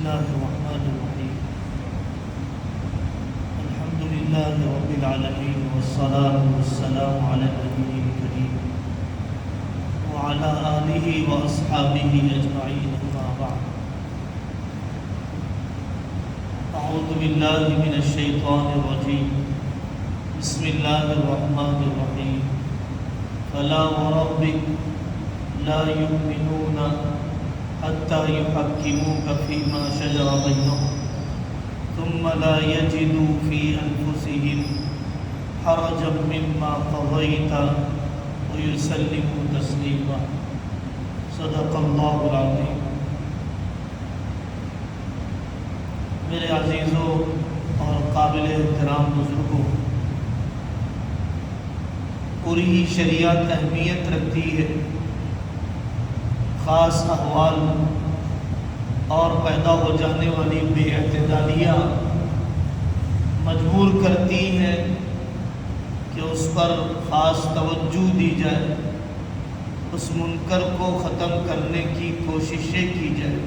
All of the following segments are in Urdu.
الله الرحمن الرحيم. الحمد لله رب العالمين والصلاة والسلام على النبي الكريم وعلى آله وأصحابه أجمعين، أما بعد. أعوذ بالله من الشيطان الرجيم. بسم الله الرحمن الرحيم. فلا وربك لا يؤمنون حتى يحكموك فيما شجر بينهم ثم لا يجدوا في أنفسهم حرجا مما قضيت ويسلموا تسليما. صدق الله العظيم. میرے عزیزوں اور قابل احترام بزرگوں، پوری شریعت اہمیت رکھتی ہے. خاص احوال اور پیدا ہو جانے والی بے اعتدالیاں مجبور کرتی ہیں کہ اس پر خاص توجہ دی جائے، اس منکر کو ختم کرنے کی کوششیں کی جائے،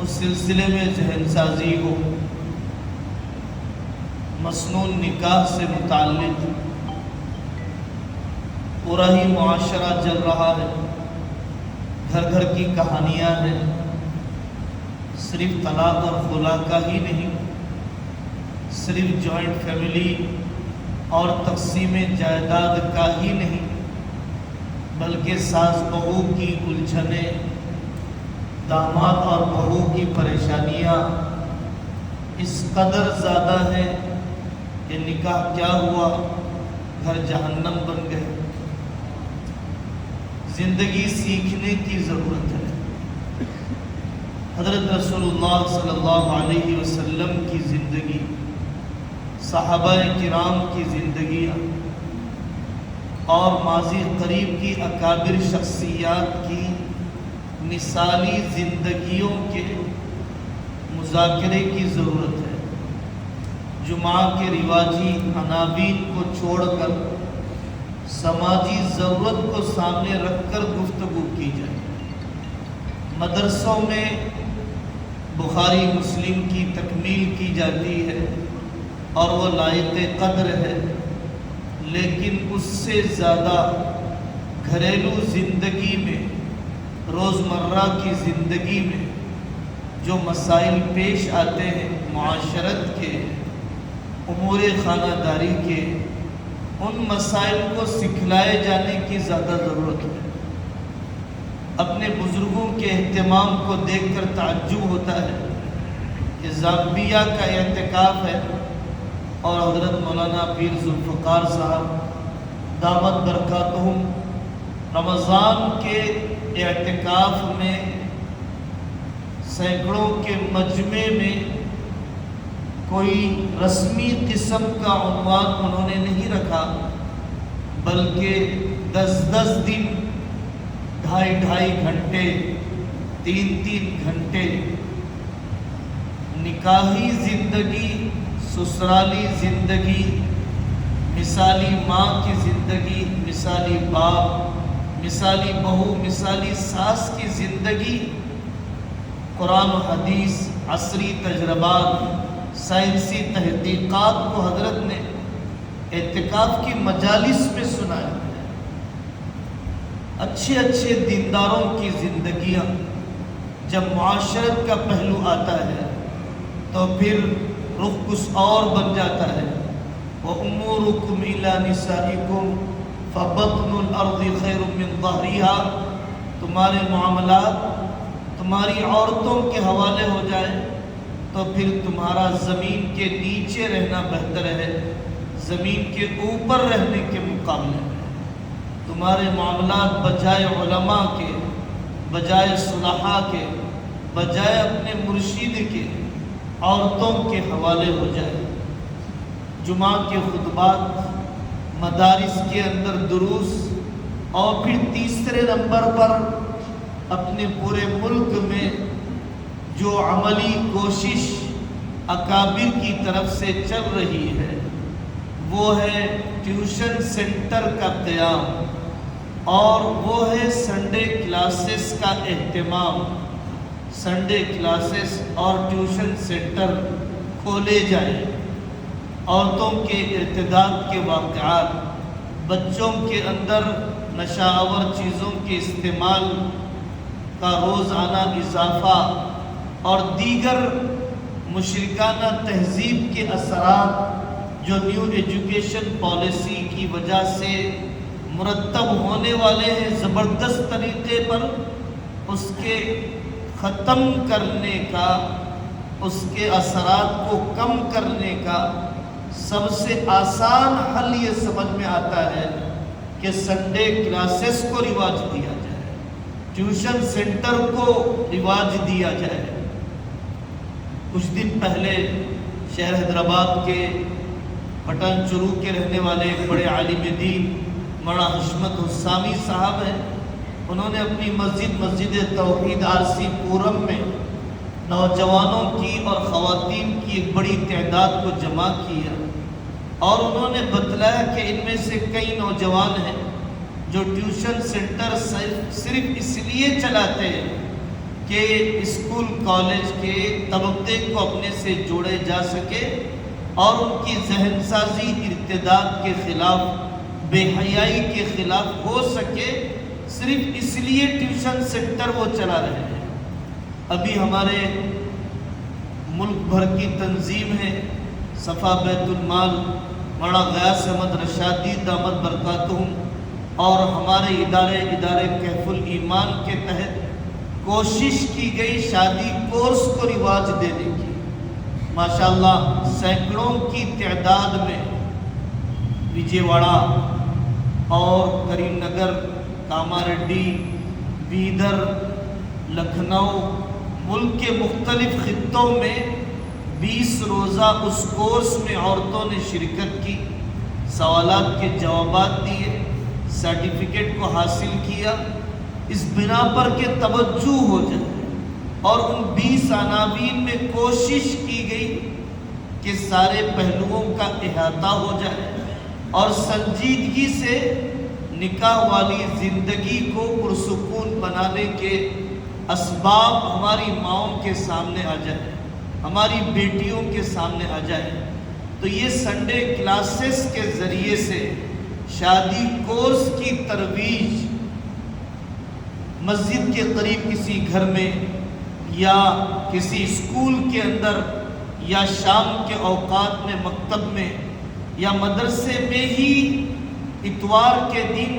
اس سلسلے میں ذہن سازی ہو. مسنون نکاح سے متعلق پورا ہی معاشرہ چل رہا ہے، گھر گھر کی کہانیاں ہیں. صرف طلاق اور خلا کا ہی نہیں، صرف جوائنٹ فیملی اور تقسیم جائیداد کا ہی نہیں، بلکہ ساس بہو کی الجھنیں، داماد اور بہو کی پریشانیاں اس قدر زیادہ ہیں کہ نکاح کیا ہوا، گھر جہنم بن گئے. زندگی سیکھنے کی ضرورت ہے. حضرت رسول اللہ صلی اللہ علیہ وسلم کی زندگی، صحابہ کرام کی زندگیاں اور ماضی قریب کی اکابر شخصیات کی مثالی زندگیوں کے مذاکرے کی ضرورت ہے. جمعہ کے رواجی عناوین کو چھوڑ کر سماجی ضرورت کو سامنے رکھ کر گفتگو کی جائے. مدرسوں میں بخاری مسلم کی تکمیل کی جاتی ہے اور وہ لائق قدر ہے، لیکن اس سے زیادہ گھریلو زندگی میں، روزمرہ کی زندگی میں جو مسائل پیش آتے ہیں، معاشرت کے، امور خانہ داری کے، ان مسائل کو سکھلائے جانے کی زیادہ ضرورت ہے. اپنے بزرگوں کے اہتمام کو دیکھ کر تعجب ہوتا ہے کہ زامبیا کا اعتکاف ہے اور حضرت مولانا پیر ذوالفقار صاحب دامت برکاتہم رمضان کے اعتکاف میں سینکڑوں کے مجمع میں کوئی رسمی قسم کا عنوان انہوں نے نہیں رکھا، بلکہ 10 دن، 2.5 گھنٹے، 3 گھنٹے نکاحی زندگی، سسرالی زندگی، مثالی ماں کی زندگی، مثالی باپ، مثالی بہو، مثالی ساس کی زندگی، قرآن و حدیث، عصری تجربات، سائنسی تحقیقات کو حضرت نے اعتکاف کی مجالس میں سنایا. اچھے دینداروں کی زندگیاں جب معاشرت کا پہلو آتا ہے تو پھر رخ کچھ اور بن جاتا ہے. وَأُمُورُكُمْ إِلَى نِسَائِكُمْ فَبَطْنُ الْأَرْضِ خَيْرٌ مِّن ظَهْرِهَا. تمہارے معاملات تمہاری عورتوں کے حوالے ہو جائے تو پھر تمہارا زمین کے نیچے رہنا بہتر ہے زمین کے اوپر رہنے کے مقابلے میں. تمہارے معاملات بجائے علماء کے، بجائے صلحاء کے، بجائے اپنے مرشد کے، عورتوں کے حوالے ہو جائے. جمعہ کے خطبات، مدارس کے اندر دروس، اور پھر تیسرے نمبر پر اپنے پورے ملک میں جو عملی کوشش اکابر کی طرف سے چل رہی ہے وہ ہے ٹیوشن سینٹر کا قیام، اور وہ ہے سنڈے کلاسز کا اہتمام. سنڈے کلاسز اور ٹیوشن سینٹر کھولے جائیں۔ عورتوں کے ارتداد کے واقعات، بچوں کے اندر نشہ آور چیزوں کے استعمال کا روزانہ اضافہ اور دیگر مشرکانہ تہذیب کے اثرات جو نیو ایجوکیشن پالیسی کی وجہ سے مرتب ہونے والے ہیں زبردست طریقے پر، اس کے ختم کرنے کا، اس کے اثرات کو کم کرنے کا سب سے آسان حل یہ سمجھ میں آتا ہے کہ سنڈے کلاسز کو رواج دیا جائے، ٹیوشن سینٹر کو رواج دیا جائے۔ کچھ دن پہلے شہر حیدرآباد کے پٹن چرو کے رہنے والے ایک بڑے عالم دین مولانا حشمت حسامی صاحب ہیں، انہوں نے اپنی مسجد توحید RC پورم میں نوجوانوں کی اور خواتین کی ایک بڑی تعداد کو جمع کیا، اور انہوں نے بتلایا کہ ان میں سے کئی نوجوان ہیں جو ٹیوشن سینٹر صرف اس لیے چلاتے ہیں کہ اسکول کالج کے طبقے کو اپنے سے جوڑے جا سکے اور ان کی ذہن سازی ارتداد کے خلاف، بے حیائی کے خلاف ہو سکے، صرف اس لیے ٹیوشن سینٹر وہ چلا رہے ہیں۔ ابھی ہمارے ملک بھر کی تنظیم ہے صفا بیت المال مولانا غیاث احمد رشادی دامت برکاتہم، اور ہمارے ادارے کیف الایمان کے تحت کوشش کی گئی شادی کورس کو رواج دینے کی۔ ماشاءاللہ سینکڑوں کی تعداد میں وجے واڑہ اور کریم نگر، کاماریڈی، بیدر، لکھنؤ، ملک کے مختلف خطوں میں 20 روزہ اس کورس میں عورتوں نے شرکت کی، سوالات کے جوابات دیے، سرٹیفکیٹ کو حاصل کیا، اس بنا پر کہ توجہ ہو جائے، اور ان 20 عناوین میں کوشش کی گئی کہ سارے پہلوؤں کا احاطہ ہو جائے اور سنجیدگی سے نکاح والی زندگی کو پرسکون بنانے کے اسباب ہماری ماؤں کے سامنے آ جائے، ہماری بیٹیوں کے سامنے آ جائے۔ تو یہ سنڈے کلاسز کے ذریعے سے شادی کورس کی ترویج مسجد کے قریب کسی گھر میں یا کسی اسکول کے اندر یا شام کے اوقات میں مکتب میں یا مدرسے میں ہی اتوار کے دن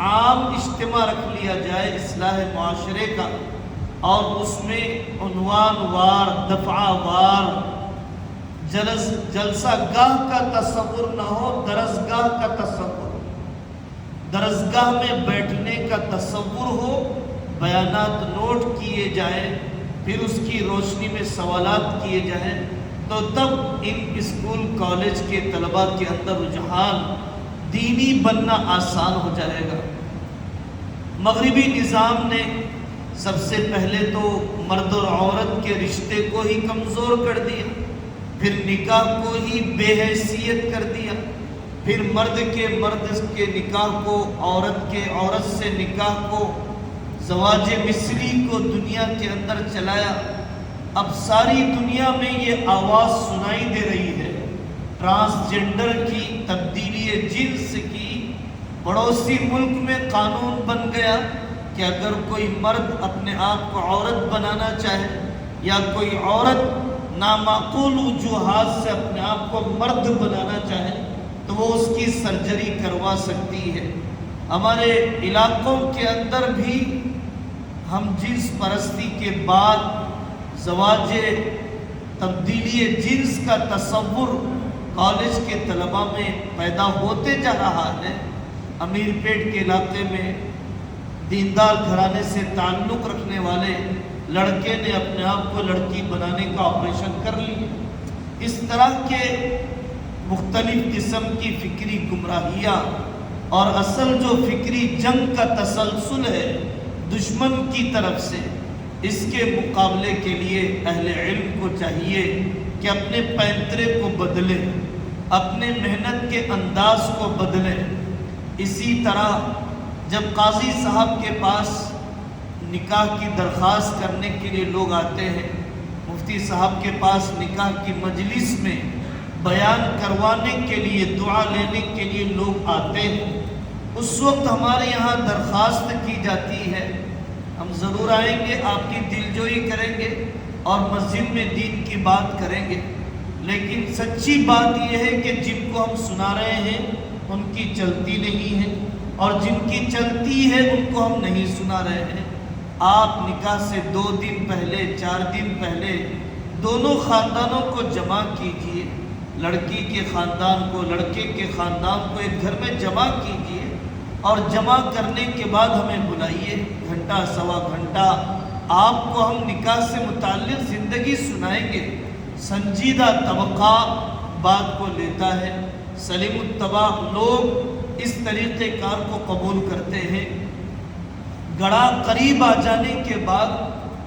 عام اجتماع رکھ لیا جائے اصلاح معاشرے کا، اور اس میں عنوان وار، دفعہ وار جلسہ گاہ کا تصور نہ ہو، درسگاہ کا تصور، درسگاہ میں بیٹھنے کا تصور ہو، بیانات نوٹ کیے جائیں، پھر اس کی روشنی میں سوالات کیے جائیں، تو تب ان اسکول کالج کے طلباء کے اندر رجحان دینی بننا آسان ہو جائے گا۔ مغربی نظام نے سب سے پہلے تو مرد اور عورت کے رشتے کو ہی کمزور کر دیا، پھر نکاح کو ہی بے حیثیت کر دیا، پھر مرد کے نکاح کو، عورت سے نکاح کو، زواج مصری کو دنیا کے اندر چلایا۔ اب ساری دنیا میں یہ آواز سنائی دے رہی ہے ٹرانسجنڈر کی، تبدیلی جنس کی۔ پڑوسی ملک میں قانون بن گیا کہ اگر کوئی مرد اپنے آپ کو عورت بنانا چاہے یا کوئی عورت نامعقول وجوہات سے اپنے آپ کو مرد بنانا چاہے تو وہ اس کی سرجری کروا سکتی ہے۔ ہمارے علاقوں کے اندر بھی ہم جنس پرستی کے بعد زواج تبدیلی جنس کا تصور کالج کے طلباء میں پیدا ہوتے جا رہا ہے۔ امیر پیٹ کے علاقے میں دیندار گھرانے سے تعلق رکھنے والے لڑکے نے اپنے آپ کو لڑکی بنانے کا آپریشن کر لیا۔ اس طرح کے مختلف قسم کی فکری گمراہیاں اور اصل جو فکری جنگ کا تسلسل ہے دشمن کی طرف سے، اس کے مقابلے کے لیے اہل علم کو چاہیے کہ اپنے پینترے کو بدلیں، اپنے محنت کے انداز کو بدلیں۔ اسی طرح جب قاضی صاحب کے پاس نکاح کی درخواست کرنے کے لیے لوگ آتے ہیں، مفتی صاحب کے پاس نکاح کی مجلس میں بیان کروانے کے لیے، دعا لینے کے لیے لوگ آتے ہیں، اس وقت ہمارے یہاں درخواست کی جاتی ہے، ہم ضرور آئیں گے، آپ کی دلجوئی کریں گے اور مسجد میں دین کی بات کریں گے، لیکن سچی بات یہ ہے کہ جن کو ہم سنا رہے ہیں ان کی چلتی نہیں ہے، اور جن کی چلتی ہے ان کو ہم نہیں سنا رہے ہیں۔ آپ نکاح سے 2 دن پہلے، 4 دن پہلے دونوں خاندانوں کو جمع کیجئے، لڑکی کے خاندان کو، لڑکے کے خاندان کو ایک گھر میں جمع کیجئے، اور جمع کرنے کے بعد ہمیں بلائیے، گھنٹہ سوا گھنٹہ آپ کو ہم نکاح سے متعلق زندگی سنائیں گے۔ سنجیدہ طبقہ بات کو لیتا ہے، سلیم الطبع لوگ اس طریقہ کار کو قبول کرتے ہیں۔ گڑا قریب آ جانے کے بعد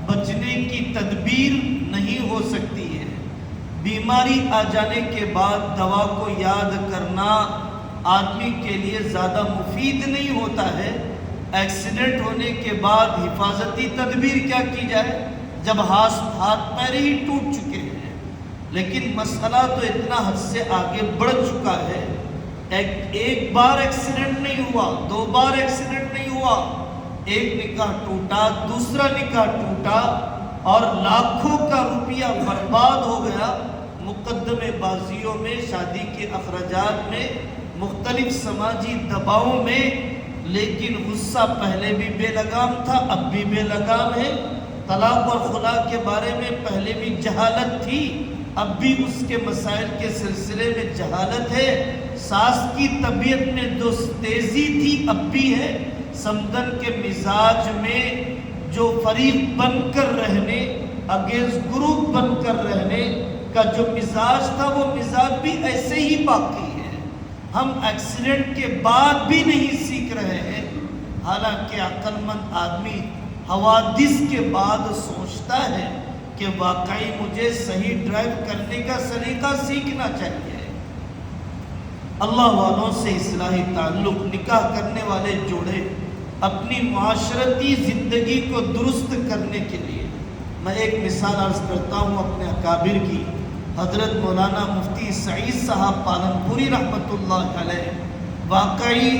بچنے کی تدبیر نہیں ہو سکتی ہے، بیماری آ جانے کے بعد دوا کو یاد کرنا آدمی کے لیے زیادہ مفید نہیں ہوتا ہے۔ ایکسیڈنٹ ہونے کے بعد حفاظتی تدبیر کیا کی جائے جب ہاتھ پیر ہی ٹوٹ چکے ہیں، لیکن مسئلہ تو اتنا حد سے آگے بڑھ چکا ہے، ایک بار ایکسیڈنٹ نہیں ہوا، 2 بار ایکسیڈنٹ نہیں ہوا، ایک نکاح ٹوٹا، دوسرا نکاح ٹوٹا اور لاکھوں کا روپیہ برباد ہو گیا مقدمے بازیوں میں، شادی کے اخراجات میں، مختلف سماجی دباؤں میں، لیکن غصہ پہلے بھی بے لگام تھا، اب بھی بے لگام ہے۔ طلاق اور خلا کے بارے میں پہلے بھی جہالت تھی، اب بھی اس کے مسائل کے سلسلے میں جہالت ہے۔ ساس کی طبیعت میں جو تیزی تھی اب بھی ہے، سمدن کے مزاج میں جو فریق بن کر رہنے، اگینسٹ گروپ بن کر رہنے کا جو مزاج تھا وہ مزاج بھی ایسے ہی باقی ہے۔ ہم ایکسیڈنٹ کے بعد بھی نہیں سیکھ رہے ہیں، حالانکہ عقل مند آدمی حوادث کے بعد سوچتا ہے کہ واقعی مجھے صحیح ڈرائیو کرنے کا سلیقہ سیکھنا چاہیے۔ اللہ والوں سے اصلاحی تعلق، نکاح کرنے والے جوڑے اپنی معاشرتی زندگی کو درست کرنے کے لیے، میں ایک مثال عرض کرتا ہوں اپنے اکابر کی، حضرت مولانا مفتی سعید صاحب پالنپوری رحمۃ اللہ علیہ، واقعی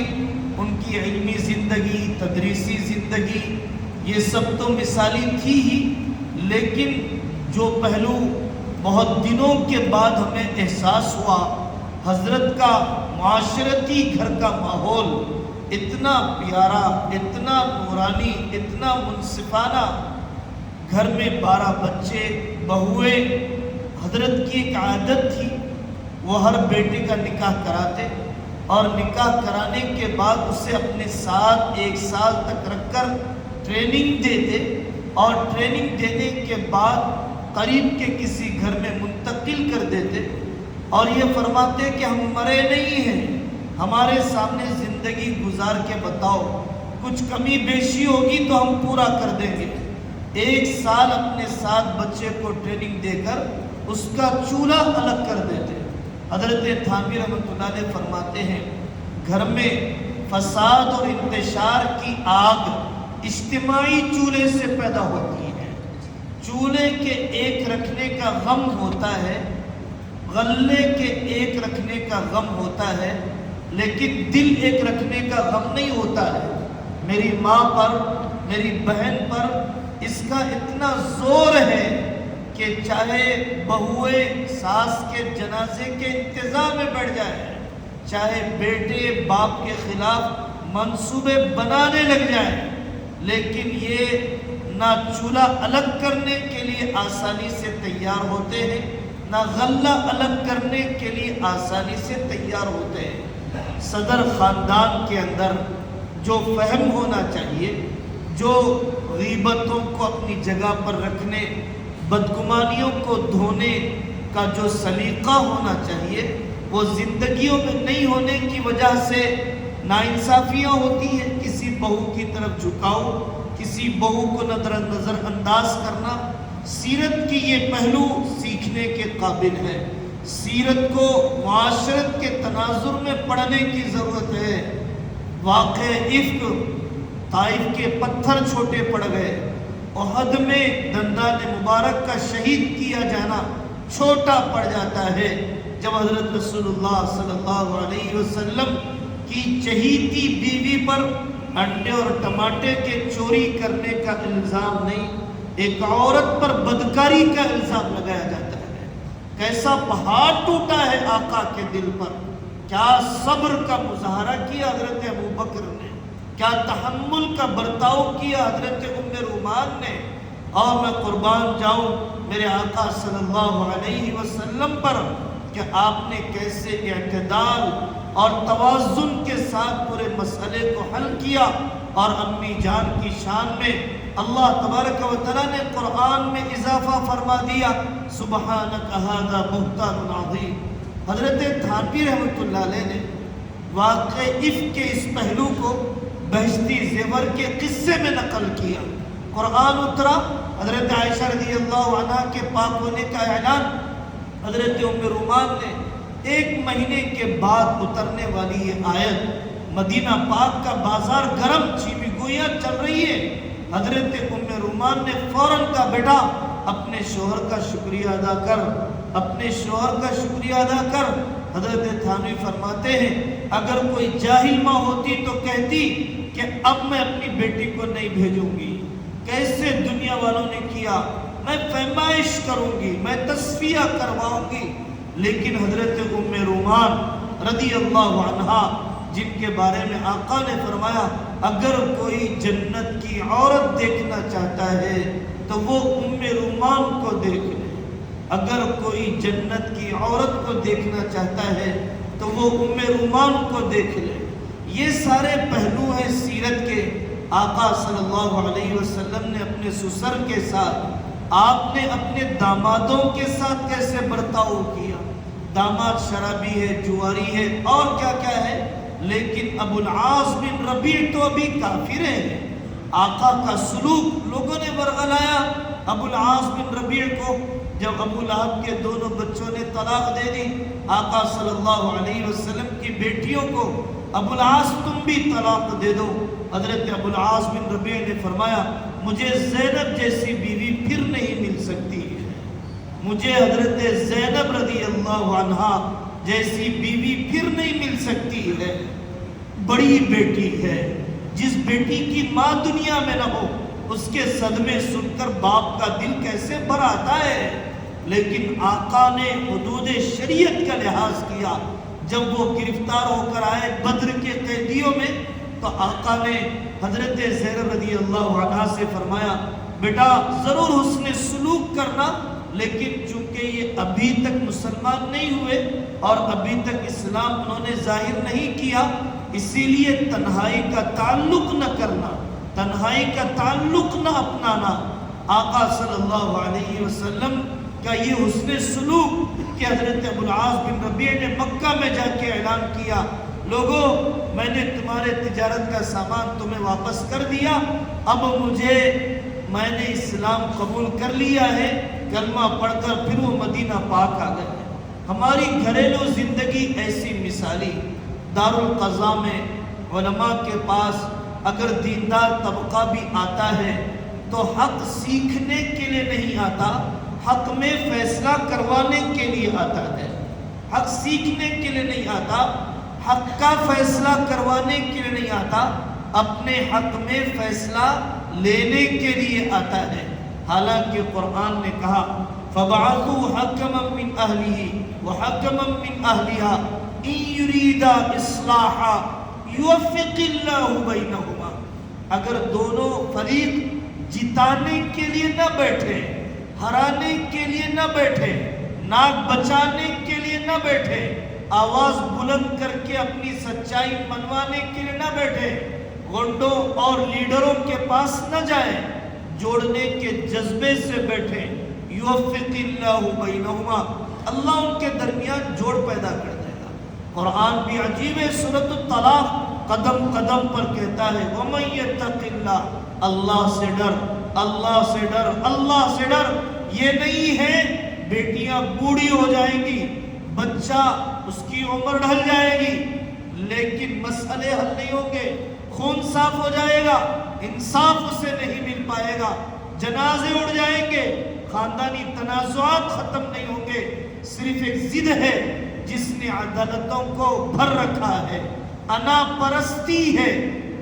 ان کی علمی زندگی، تدریسی زندگی، یہ سب تو مثالی تھی ہی، لیکن جو پہلو بہت دنوں کے بعد ہمیں احساس ہوا، حضرت کا معاشرتی گھر کا ماحول اتنا پیارا، اتنا نورانی، اتنا منصفانہ، گھر میں 12 بچے، بہویں، حضرت کی ایک عادت تھی، وہ ہر بیٹے کا نکاح کراتے اور نکاح کرانے کے بعد اسے اپنے ساتھ 1 سال تک رکھ کر ٹریننگ دیتے، اور ٹریننگ دینے کے بعد قریب کے کسی گھر میں منتقل کر دیتے، اور یہ فرماتے کہ ہم مرے نہیں ہیں، ہمارے سامنے زندگی گزار کے بتاؤ، کچھ کمی بیشی ہوگی تو ہم پورا کر دیں گے۔ 1 سال اپنے ساتھ بچے کو ٹریننگ دے کر اس کا چولہا الگ کر دیتے۔ حضرت تھانوی رحمۃ اللہ علیہ فرماتے ہیں، گھر میں فساد اور انتشار کی آگ اجتماعی چولہے سے پیدا ہوتی ہے۔ چولہے کے ایک رکھنے کا غم ہوتا ہے، غلے کے ایک رکھنے کا غم ہوتا ہے، لیکن دل ایک رکھنے کا غم نہیں ہوتا ہے۔ میری ماں پر، میری بہن پر اس کا اتنا زور ہے کہ چاہے بہویں ساس کے جنازے کے انتظام میں بیٹھ جائے، چاہے بیٹے باپ کے خلاف منصوبے بنانے لگ جائیں، لیکن یہ نہ چولہا الگ کرنے کے لیے آسانی سے تیار ہوتے ہیں، نہ غلہ الگ کرنے کے لیے آسانی سے تیار ہوتے ہیں۔ صدر خاندان کے اندر جو فہم ہونا چاہیے، جو غیبتوں کو اپنی جگہ پر رکھنے، بدگمانیوں کو دھونے کا جو سلیقہ ہونا چاہیے، وہ زندگیوں میں نہیں ہونے کی وجہ سے ناانصافیاں ہوتی ہیں۔ کسی بہو کی طرف جھکاؤ، کسی بہو کو نظر انداز کرنا، سیرت کی یہ پہلو سیکھنے کے قابل ہے۔ سیرت کو معاشرت کے تناظر میں پڑھنے کی ضرورت ہے۔ واقع افک طائف کے پتھر چھوٹے پڑ گئے، احد میں دندان مبارک کا شہید کیا جانا چھوٹا پڑ جاتا ہے۔ جب حضرت رسول اللہ صلی اللہ علیہ وسلم کی چہیتی بیوی پر انڈے اور ٹماٹے کے چوری کرنے کا الزام نہیں، ایک عورت پر بدکاری کا الزام لگایا جاتا ہے، کیسا پہاڑ ٹوٹا ہے آقا کے دل پر، کیا صبر کا مظاہرہ کیا حضرت ابو بکر نے، کیا تحمل کا برتاؤ کیا حضرت ام رومان نے۔ اور میں قربان جاؤں میرے آقا صلی اللہ علیہ وسلم پر کہ آپ نے کیسے اعتدال اور توازن کے ساتھ پورے مسئلے کو حل کیا۔ اور امی جان کی شان میں اللہ تبارک و تعالیٰ نے قرآن میں اضافہ فرما دیا، سبحانک ھذا بہتان عظیم۔ حضرت تھانوی رحمۃ اللہ علیہ نے واقع عفق کے اس پہلو کو بہشتی زیور کے قصے میں نقل کیا۔ قرآن اترا، حضرت عائشہ رضی اللہ عنہ کے پاک ہونے کا اعلان حضرت ام رومان نے 1 مہینے کے بعد اترنے والی یہ آیت، مدینہ پاک کا بازار گرم، چیمی گوئیاں چل رہی ہے، حضرت ام رومان نے فوراً کہا بیٹا اپنے شوہر کا شکریہ ادا کر، اپنے شوہر کا شکریہ ادا کر۔ حضرت تھانوی فرماتے ہیں اگر کوئی جاہل ماں ہوتی تو کہتی کہ اب میں اپنی بیٹی کو نہیں بھیجوں گی، کیسے دنیا والوں نے کیا، میں پیمائش کروں گی، میں تصفیہ کرواؤں گی۔ لیکن حضرت ام رومان رضی اللہ عنہا، جن کے بارے میں آقا نے فرمایا اگر کوئی جنت کی عورت دیکھنا چاہتا ہے تو وہ ام رومان کو دیکھ لے، اگر کوئی جنت کی عورت کو دیکھنا چاہتا ہے تو وہ ام رومان کو دیکھ لے۔ یہ سارے پہلو ہیں سیرت کے۔ آقا صلی اللہ علیہ وسلم نے اپنے سسر کے ساتھ، آپ نے اپنے دامادوں کے ساتھ کیسے برتاؤ کیا۔ داماد شرابی ہے، جواری ہے اور کیا کیا ہے، لیکن ابو العاص بن ربیع تو ابھی کافر ہے۔ آقا کا سلوک لوگوں نے ورغلایا ابو العاص بن ربیع کو۔ جب ابو لہب کے دونوں بچوں نے طلاق دے دی، آقا صلی اللہ علیہ وسلم کی بیٹیوں کو ابو العاص تم بھی طلاق دے دو۔ حضرت ابو العاص بن ربیع نے فرمایا مجھے زینب جیسی بیوی پھر نہیں مل سکتی ہے، مجھے حضرت زینب رضی اللہ عنہا جیسی بیوی پھر نہیں مل سکتی ہے۔ بڑی بیٹی ہے، جس بیٹی کی ماں دنیا میں نہ ہو اس کے صدمے سن کر باپ کا دل کیسے بھر آتا ہے۔ لیکن آقا نے حدود شریعت کا لحاظ کیا۔ جب وہ گرفتار ہو کر آئے بدر کے قیدیوں میں تو آقا نے حضرت زینب رضی اللہ عنہا سے فرمایا بیٹا ضرور حسن سلوک کرنا، لیکن چونکہ یہ ابھی تک مسلمان نہیں ہوئے اور ابھی تک اسلام انہوں نے ظاہر نہیں کیا، اسی لیے تنہائی کا تعلق نہ کرنا، تنہائی کا تعلق نہ اپنانا۔ آقا صلی اللہ علیہ وسلم کا یہ حسن سلوک کہ حضرت ابو العاص بن ربیع نے مکہ میں جا کے اعلان کیا لوگوں میں نے تمہارے تجارت کا سامان تمہیں واپس کر دیا، اب میں نے اسلام قبول کر لیا ہے، کلمہ پڑھ کر پھر وہ مدینہ پاک آ گئے۔ ہماری گھریلو زندگی ایسی مثالی، دارالقضاء میں علماء کے پاس اگر دیندار طبقہ بھی آتا ہے تو حق سیکھنے کے لیے نہیں آتا، حق میں فیصلہ کروانے کے لیے آتا ہے۔ حق سیکھنے کے لیے نہیں آتا، حق کا فیصلہ کروانے کے لیے نہیں آتا، اپنے حق میں فیصلہ لینے کے لیے آتا ہے۔ حالانکہ قرآن نے کہا فَبَعَثُوا حَكَمًا مِّنْ أَهْلِهِ وَحَكَمًا مِّنْ أَهْلِهَا إِن يُرِيدَا إِصْلَاحًا يُوَفِّقِ اللَّهُ بَيْنَهُمَا۔ اگر دونوں فریق جتانے کے لیے نہ بیٹھے، ہرانے کے لیے نہ بیٹھے، ناک بچانے کے لیے نہ بیٹھے، آواز بلند کر کے اپنی سچائی منوانے کے لیے نہ بیٹھے، غنڈوں اور لیڈروں کے پاس نہ جائیں، جوڑنے کے جذبے سے بیٹھے، یوفق اللہ بینہما، اللہ ان کے درمیان جوڑ پیدا کر دے گا۔ قرآن بھی عجیب ہے، سورۃ الطلاق قدم قدم پر کہتا ہے وَمَن يَتَّقِ اللَّهَ، اللہ سے ڈر، اللہ سے ڈر، اللہ سے ڈر۔ یہ نہیں ہے بیٹیاں بوڑھی ہو جائیں گی، بچہ اس کی عمر ڈھل جائے گی لیکن مسئلے حل نہیں ہوں گے، خون صاف ہو جائے گا، انصاف اسے نہیں مل پائے گا، جنازے اڑ جائیں گے، خاندانی تنازعات ختم نہیں ہوں گے۔ صرف ایک ضد ہے جس نے عدالتوں کو بھر رکھا ہے، انا پرستی ہے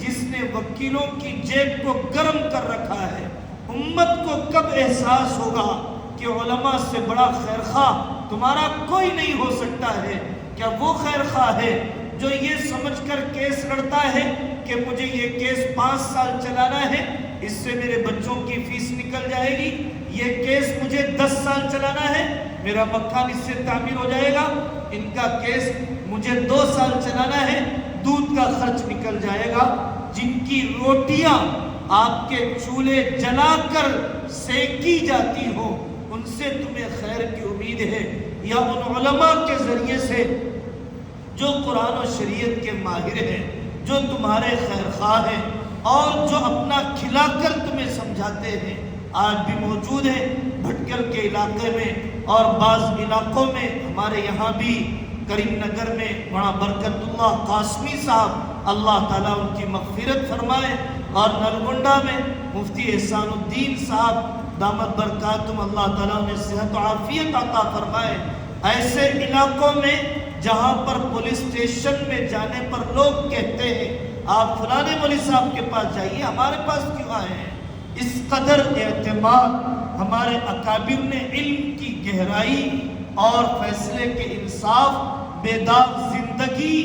جس نے وکیلوں کی جیب کو گرم کر رکھا ہے۔ امت کو کب احساس ہوگا کہ علماء سے بڑا خیرخواہ تمہارا کوئی نہیں ہو سکتا ہے؟ کیا وہ خیرخواہ ہے جو یہ سمجھ کر کیس لڑتا ہے کہ مجھے یہ کیس 5 سال چلانا ہے، اس سے میرے بچوں کی فیس نکل جائے گی، یہ کیس مجھے 10 سال چلانا ہے، میرا مکان اس سے تعمیر ہو جائے گا، ان کا کیس مجھے 2 سال چلانا ہے، دودھ کا خرچ نکل جائے گا، جن کی روٹیاں آپ کے چولہے جلا کر سینکی جاتی ہوں، ان سے تمہیں خیر کی امید ہے، یا ان علماء کے ذریعے سے جو قرآن و شریعت کے ماہر ہیں، جو تمہارے خیر خواہ ہیں اور جو اپنا کھلا کر تمہیں سمجھاتے ہیں، آج بھی موجود ہیں بھٹکل کے علاقے میں اور بعض علاقوں میں، ہمارے یہاں بھی کریم نگر میں بڑا برکت اللہ قاسمی صاحب، اللہ تعالیٰ ان کی مغفرت فرمائے، اور نلگنڈا میں مفتی احسان الدین صاحب دامت برکاتہم، اللہ تعالیٰ انہیں صحت و عافیت عطا فرمائے۔ ایسے علاقوں میں جہاں پر پولیس اسٹیشن میں جانے پر لوگ کہتے ہیں آپ فلانے مولوی صاحب کے پاس جائیے، ہمارے پاس کیوں آئے ہیں؟ اس قدر اعتماد ہمارے اکابر نے علم کی گہرائی اور فیصلے کے انصاف، بیدار زندگی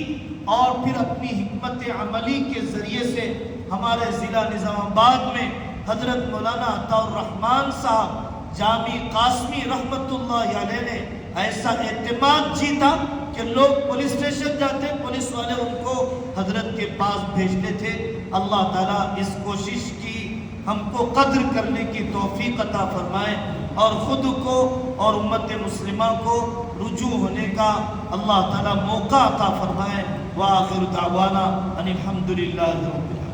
اور پھر اپنی حکمت عملی کے ذریعے سے ہمارے ضلع نظام آباد میں حضرت مولانا عطا الرحمان صاحب جامی قاسمی رحمت اللہ علیہ نے ایسا اعتماد جیتا کہ لوگ پولیس اسٹیشن جاتے، پولیس والے ان کو حضرت کے پاس بھیجتے تھے۔ اللہ تعالیٰ اس کوشش کی ہم کو قدر کرنے کی توفیق عطا فرمائے، اور خود کو اور امت مسلمہ کو رجوع ہونے کا اللہ تعالیٰ موقع عطا فرمائے۔ وآخر دعوانا ان الحمدللہ رب العالمین۔